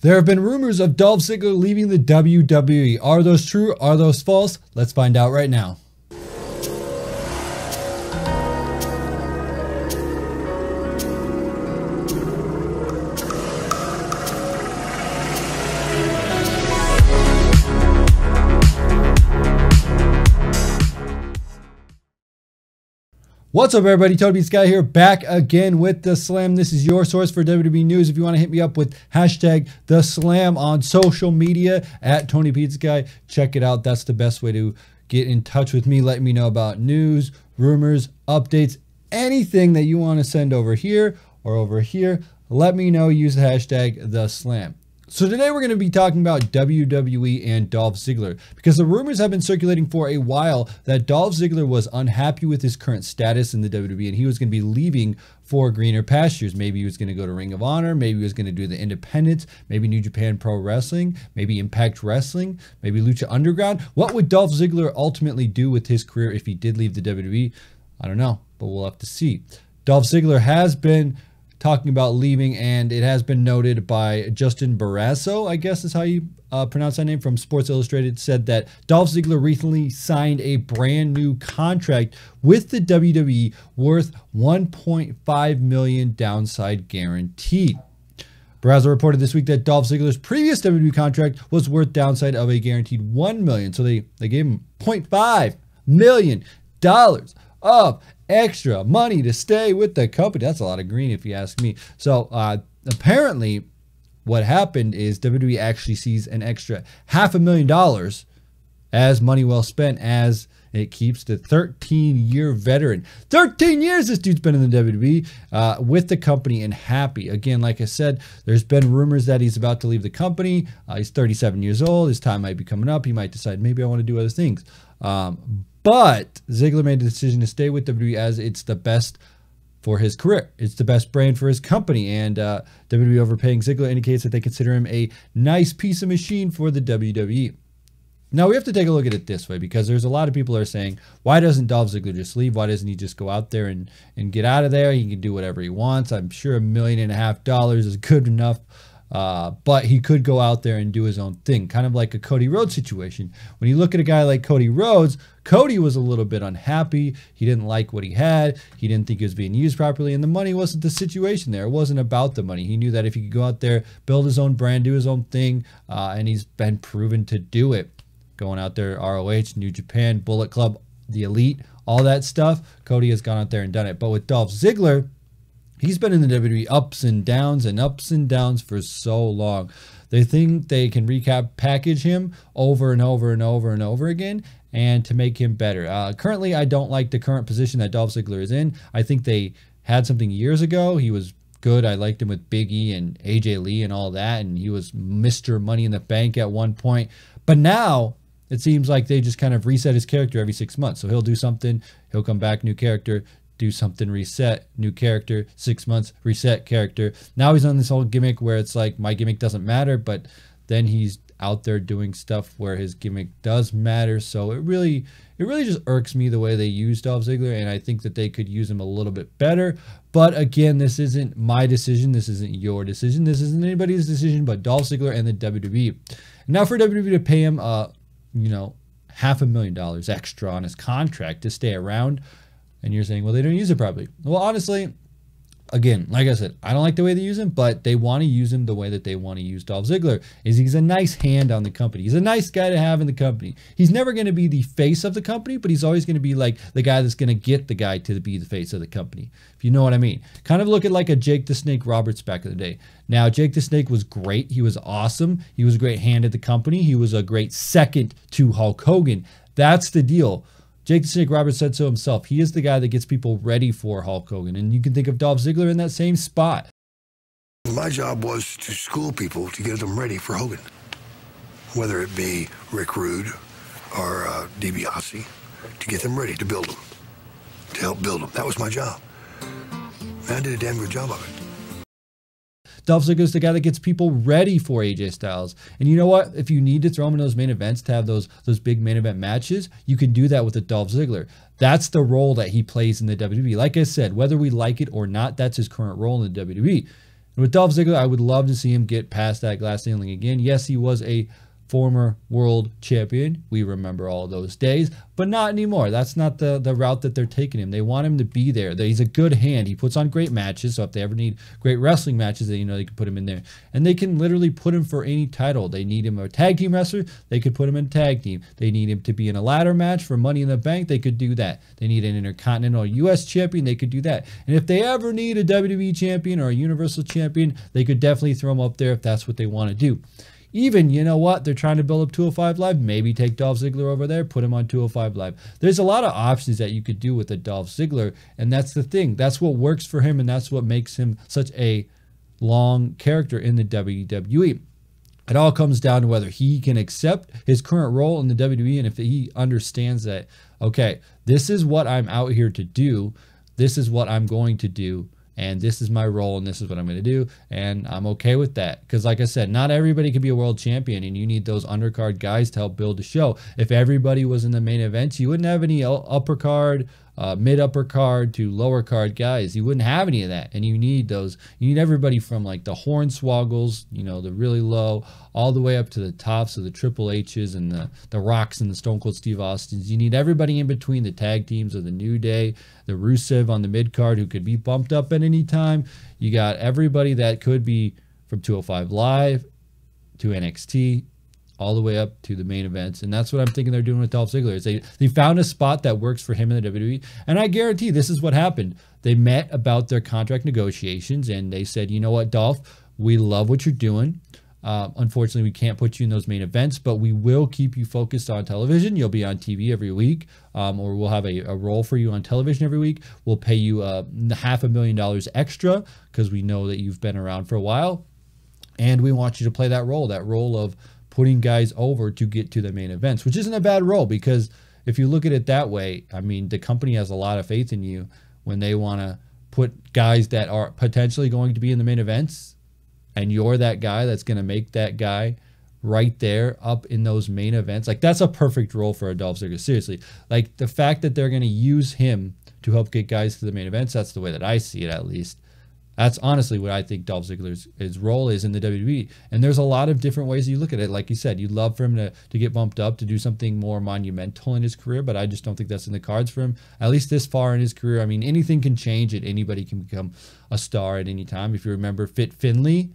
There have been rumors of Dolph Ziggler leaving the WWE. Are those true? Are those false? Let's find out right now. What's up, everybody? TonyPizzaGuy here, back again with The Slam. This is your source for WWE news. If you want to hit me up with hashtag The Slam on social media at TonyPizzaGuy, check it out. That's the best way to get in touch with me. Let me know about news, rumors, updates, anything that you want to send over here or over here. Let me know. Use the hashtag The Slam. So today we're going to be talking about WWE and Dolph Ziggler, because the rumors have been circulating for a while that Dolph Ziggler was unhappy with his current status in the WWE and he was going to be leaving for greener pastures. Maybe he was going to go to Ring of Honor, maybe he was going to do the Independents, maybe New Japan Pro Wrestling, maybe Impact Wrestling, maybe Lucha Underground. What would Dolph Ziggler ultimately do with his career if he did leave the WWE? I don't know, but we'll have to see. Dolph Ziggler has been talking about leaving, and it has been noted by Justin Barrasso, I guess is how you pronounce that name, from Sports Illustrated, said that Dolph Ziggler recently signed a brand new contract with the WWE worth $1.5 million downside guaranteed. Barrasso reported this week that Dolph Ziggler's previous WWE contract was worth downside of a guaranteed $1 million. So they gave him $0.5 million of extra money to stay with the company. That's a lot of green if you ask me. So apparently what happened is WWE actually sees an extra $500,000 as money well spent, as it keeps the 13-year veteran. 13 years this dude's been in the WWE with the company and happy. Again, like I said, there's been rumors that he's about to leave the company. He's 37 years old. His time might be coming up. He might decide, maybe I want to do other things. But Ziggler made the decision to stay with WWE as it's the best for his career. It's the best brand for his company. And WWE overpaying Ziggler indicates that they consider him a nice piece of machine for the WWE. Now, we have to take a look at it this way, because there's a lot of people who are saying, why doesn't Dolph Ziggler just leave? Why doesn't he just go out there and get out of there? He can do whatever he wants. I'm sure $1.5 million is good enough. But he could go out there and do his own thing, kind of like a Cody Rhodes situation. When you look at a guy like Cody Rhodes, Cody was a little bit unhappy. He didn't like what he had. He didn't think he was being used properly, and the money wasn't the situation there. It wasn't about the money. He knew that if he could go out there, build his own brand, do his own thing, and he's been proven to do it. Going out there, ROH, New Japan, Bullet Club, the Elite, all that stuff, Cody has gone out there and done it. But with Dolph Ziggler, he's been in the WWE ups and downs for so long. They think they can package him over and over and over and over again, and to make him better. Currently, I don't like the current position that Dolph Ziggler is in. I think they had something years ago. He was good. I liked him with Big E and AJ Lee and all that, and he was Mr. Money in the Bank at one point. But now it seems like they just kind of reset his character every 6 months. So he'll do something, he'll come back, new character, do something, reset, new character, 6 months, reset character. Now he's on this whole gimmick where it's like, my gimmick doesn't matter, but then he's out there doing stuff where his gimmick does matter. So it really just irks me the way they use Dolph Ziggler, and I think that they could use him a little bit better. But again, this isn't my decision. This isn't your decision. This isn't anybody's decision but Dolph Ziggler and the WWE. Now for WWE to pay him, $500,000 extra on his contract to stay around, and you're saying, well, they don't use it properly. Well, honestly, again, like I said, I don't like the way they use him, but they want to use him the way that they want to use Dolph Ziggler. He's a nice hand on the company. He's a nice guy to have in the company. He's never going to be the face of the company, but he's always going to be like the guy that's going to get the guy to be the face of the company, if you know what I mean. Kind of look at like a Jake the Snake Roberts back in the day. Now, Jake the Snake was great. He was awesome. He was a great hand at the company. He was a great second to Hulk Hogan. That's the deal. Jake the Snake Roberts said so himself. He is the guy that gets people ready for Hulk Hogan. And you can think of Dolph Ziggler in that same spot. My job was to school people to get them ready for Hogan. Whether it be Rick Rude or DiBiase, to get them ready, to build them, to help build them. That was my job. And I did a damn good job of it. Dolph Ziggler is the guy that gets people ready for AJ Styles. And you know what? If you need to throw him in those main events to have those big main event matches, you can do that with a Dolph Ziggler. That's the role that he plays in the WWE. Like I said, whether we like it or not, that's his current role in the WWE. And with Dolph Ziggler, I would love to see him get past that glass ceiling again. Yes, he was a former world champion. We remember all those days, but not anymore. That's not the route that they're taking him. They want him to be there. He's a good hand. He puts on great matches, so if they ever need great wrestling matches, they can put him in there. And they can literally put him for any title. They need him a tag team wrestler, they could put him in a tag team. They need him to be in a ladder match for Money in the Bank, they could do that. They need an Intercontinental US champion, they could do that. And if they ever need a WWE champion or a Universal champion, they could definitely throw him up there if that's what they want to do. Even, you know what, they're trying to build up 205 Live. Maybe take Dolph Ziggler over there, put him on 205 Live. There's a lot of options that you could do with a Dolph Ziggler, and that's the thing. That's what works for him, and that's what makes him such a long character in the WWE. It all comes down to whether he can accept his current role in the WWE, and if he understands that, okay, this is what I'm out here to do, this is what I'm going to do, and this is my role, and this is what I'm going to do, and I'm okay with that. Because like I said, not everybody can be a world champion, and you need those undercard guys to help build a show. If everybody was in the main events, you wouldn't have any upper card, mid-upper card to lower card guys. You wouldn't have any of that, and you need those. You need everybody from like the Hornswoggles, the really low, all the way up to the tops of the Triple H's and the Rocks and the Stone Cold Steve Austins. You need everybody in between, the tag teams of the New Day, the Rusev on the mid card who could be bumped up at any time. You got everybody that could be from 205 Live to NXT, all the way up to the main events. And that's what I'm thinking they're doing with Dolph Ziggler. Is they found a spot that works for him in the WWE. And I guarantee this is what happened. They met about their contract negotiations, and they said, you know what, Dolph, we love what you're doing. Unfortunately, we can't put you in those main events, but we will keep you focused on television. You'll be on TV every week, or we'll have a role for you on television every week. We'll pay you $500,000 extra because we know that you've been around for a while. And we want you to play that role of putting guys over to get to the main events, which isn't a bad role, because if you look at it that way, I mean, the company has a lot of faith in you when they want to put guys that are potentially going to be in the main events, and you're that guy that's going to make that guy right there up in those main events. Like, that's a perfect role for a Dolph Ziggler. Seriously, like the fact that they're going to use him to help get guys to the main events, that's the way that I see it, at least. That's honestly what I think Dolph Ziggler's his role is in the WWE. And there's a lot of different ways you look at it. Like you said, you'd love for him to get bumped up, to do something more monumental in his career, but I just don't think that's in the cards for him, at least this far in his career. I mean, anything can change it. Anybody can become a star at any time. If you remember Fit Finlay,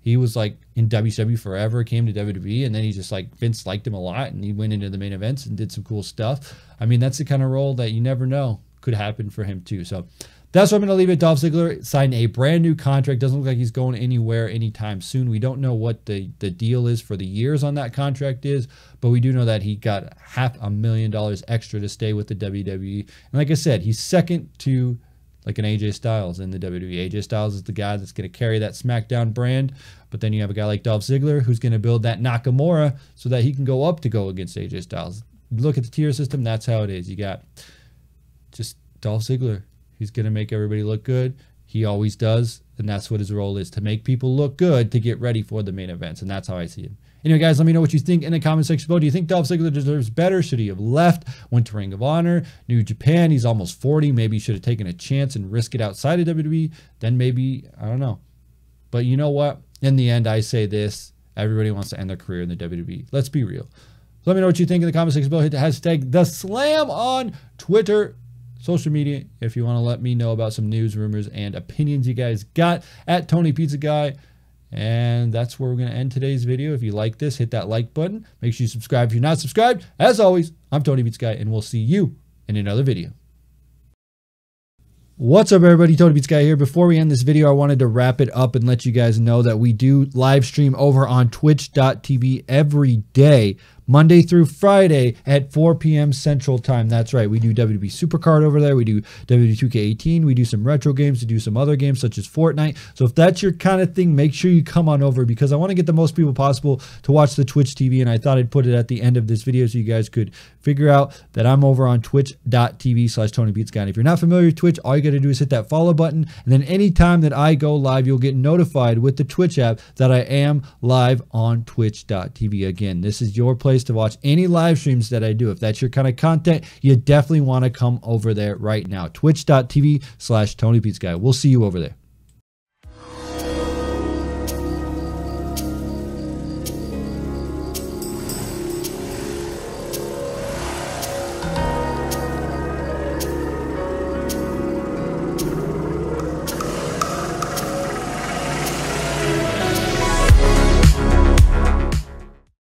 he was like in WCW forever, came to WWE, and then he just like, Vince liked him a lot, and he went into the main events and did some cool stuff. I mean, that's the kind of role that you never know could happen for him too. So that's what I'm going to leave it. Dolph Ziggler signed a brand new contract. Doesn't look like he's going anywhere anytime soon. We don't know what the deal is for the years on that contract is, but we do know that he got $500,000 extra to stay with the WWE. And like I said, he's second to like an AJ Styles in the WWE. AJ Styles is the guy that's going to carry that SmackDown brand, but then you have a guy like Dolph Ziggler who's going to build that Nakamura so that he can go up to go against AJ Styles. You look at the tier system, that's how it is. You got just Dolph Ziggler. He's going to make everybody look good. He always does, and that's what his role is, to make people look good to get ready for the main events, and that's how I see it. Anyway, guys, let me know what you think in the comment section below. Do you think Dolph Ziggler deserves better? Should he have left, went to Ring of Honor, New Japan? He's almost 40. Maybe he should have taken a chance and risk it outside of WWE. Then maybe, I don't know. But you know what? In the end, I say this. Everybody wants to end their career in the WWE. Let's be real. So let me know what you think in the comment section below. Hit the hashtag #TheSlam on Twitter, social media, if you want to let me know about some news, rumors, and opinions you guys got, at TonyPizzaGuy. And that's where we're going to end today's video. If you like this, hit that like button. Make sure you subscribe if you're not subscribed. As always, I'm TonyPizzaGuy, and we'll see you in another video. What's up, everybody? TonyPizzaGuy here. Before we end this video, I wanted to wrap it up and let you guys know that we do live stream over on twitch.tv every day, Monday through Friday at 4 p.m. Central Time. That's right. We do WWE Supercard over there. We do WWE 2K18. We do some retro games. We do some other games such as Fortnite. So if that's your kind of thing, make sure you come on over, because I want to get the most people possible to watch the Twitch TV, and I thought I'd put it at the end of this video so you guys could figure out that I'm over on twitch.tv/TonyPizzaGuy. And if you're not familiar with Twitch, all you got to do is hit that follow button, and then anytime that I go live, you'll get notified with the Twitch app that I am live on twitch.tv. Again, this is your place to watch any live streams that I do. If that's your kind of content, you definitely want to come over there right now. Twitch.tv/TonyPizzaGuy. We'll see you over there.